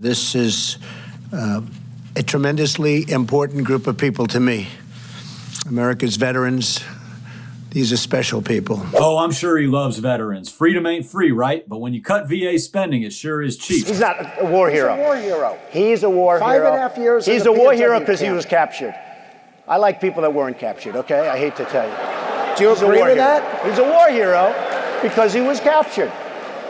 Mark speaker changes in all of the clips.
Speaker 1: This is a tremendously important group of people to me. America's veterans, these are special people.
Speaker 2: Oh, I'm sure he loves veterans. Freedom ain't free, right? But when you cut VA spending, it sure is cheap.
Speaker 3: He's not a war hero.
Speaker 4: He's a war hero.
Speaker 3: He's a war hero.
Speaker 4: 5.5 years.
Speaker 3: He's a war hero because he was captured. I like people that weren't captured, okay? I hate to tell you.
Speaker 4: Do you agree with that?
Speaker 3: He's a war hero because he was captured,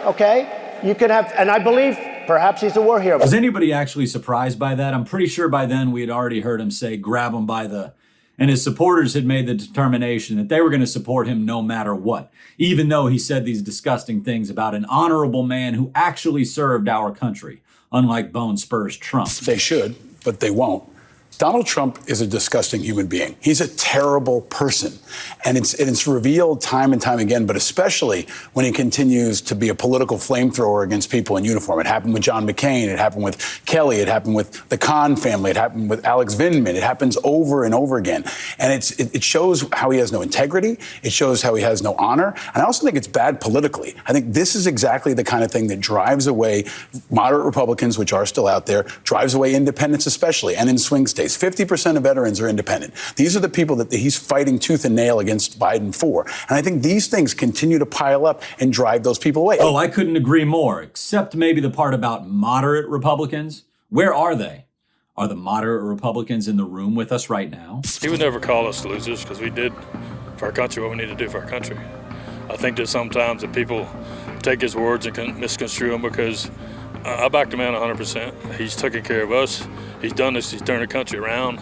Speaker 3: okay? You can have, and I believe perhaps he's a war hero.
Speaker 2: Was anybody actually surprised by that? I'm pretty sure by then we had already heard him say, grab him by the... And his supporters had made the determination that they were going to support him no matter what, even though he said these disgusting things about an honorable man who actually served our country, unlike Bone Spurs Trump.
Speaker 5: They should, but they won't. Donald Trump is a disgusting human being. He's a terrible person. And it's revealed time and time again, but especially when he continues to be a political flamethrower against people in uniform. It happened with John McCain. It happened with Kelly. It happened with the Khan family. It happened with Alex Vindman. It happens over and over again. And it shows how he has no integrity. It shows how he has no honor. And I also think it's bad politically. I think this is exactly the kind of thing that drives away moderate Republicans, which are still out there, drives away independents especially, and in swing states. 50% of veterans are independent. These are the people that he's fighting tooth and nail against Biden for. And I think these things continue to pile up and drive those people away.
Speaker 2: Oh, I couldn't agree more, except maybe the part about moderate Republicans. Where are they? Are the moderate Republicans in the room with us right now?
Speaker 6: He would never call us losers because we did for our country what we need to do for our country. I think that sometimes the people take his words and can misconstrue them because I backed the man 100%. He's taken care of us. He's done this. He's turned the country around.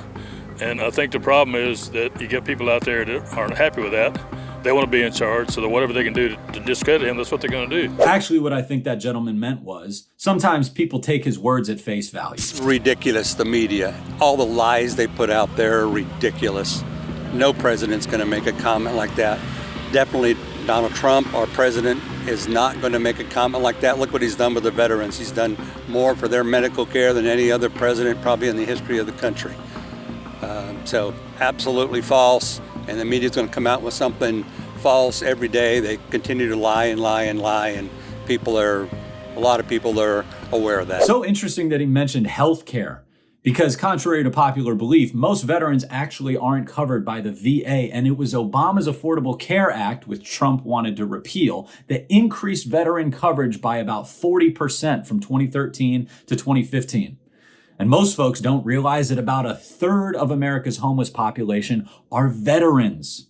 Speaker 6: And I think the problem is that you get people out there that aren't happy with that. They want to be in charge, so that whatever they can do to discredit him, that's what they're going to do.
Speaker 2: Actually, what I think that gentleman meant was sometimes people take his words at face value.
Speaker 7: Ridiculous, the media. All the lies they put out there are ridiculous. No president's going to make a comment like that. Definitely Donald Trump, our president, is not going to make a comment like that. Look what he's done with the veterans. He's done more for their medical care than any other president probably in the history of the country. So absolutely false, and the media's going to come out with something false every day. They continue to lie and lie and lie, and a lot of people are aware of that.
Speaker 2: So interesting that he mentioned health care. Because contrary to popular belief, most veterans actually aren't covered by the VA, and it was Obama's Affordable Care Act, which Trump wanted to repeal, that increased veteran coverage by about 40% from 2013 to 2015. And most folks don't realize that about a third of America's homeless population are veterans.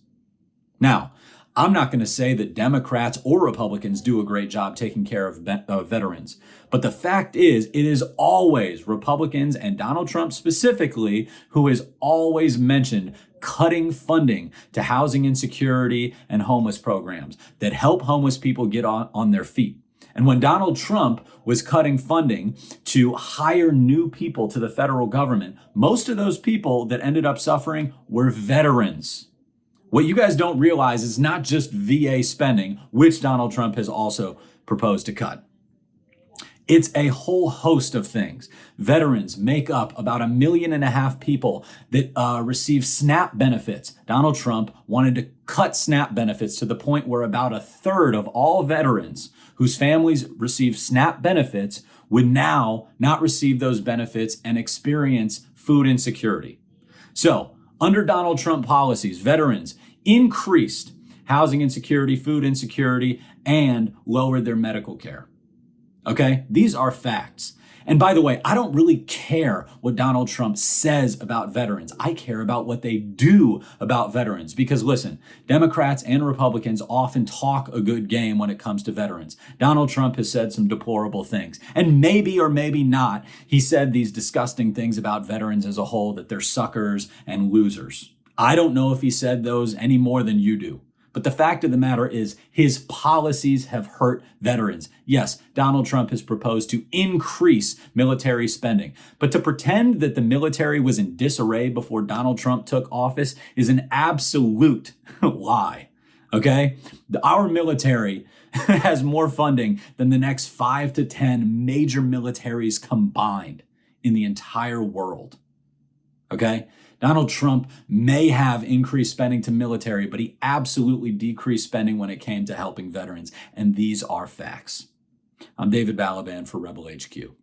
Speaker 2: Now, I'm not going to say that Democrats or Republicans do a great job taking care of veterans. But the fact is, it is always Republicans and Donald Trump specifically who has always mentioned cutting funding to housing insecurity and homeless programs that help homeless people get on their feet. And when Donald Trump was cutting funding to hire new people to the federal government, most of those people that ended up suffering were veterans. What you guys don't realize is not just VA spending, which Donald Trump has also proposed to cut. It's a whole host of things. Veterans make up about 1.5 million people that receive SNAP benefits. Donald Trump wanted to cut SNAP benefits to the point where about a third of all veterans whose families receive SNAP benefits would now not receive those benefits and experience food insecurity. So, under Donald Trump policies, veterans increased housing insecurity, food insecurity, and lowered their medical care. Okay? These are facts. And by the way, I don't really care what Donald Trump says about veterans. I care about what they do about veterans. Because listen, Democrats and Republicans often talk a good game when it comes to veterans. Donald Trump has said some deplorable things. And maybe or maybe not, he said these disgusting things about veterans as a whole, that they're suckers and losers. I don't know if he said those any more than you do. But the fact of the matter is his policies have hurt veterans. Yes, Donald Trump has proposed to increase military spending, but to pretend that the military was in disarray before Donald Trump took office is an absolute lie, okay? Our military has more funding than the next 5 to 10 major militaries combined in the entire world, okay? Donald Trump may have increased spending to military, but he absolutely decreased spending when it came to helping veterans. And these are facts. I'm David Balaban for Rebel HQ.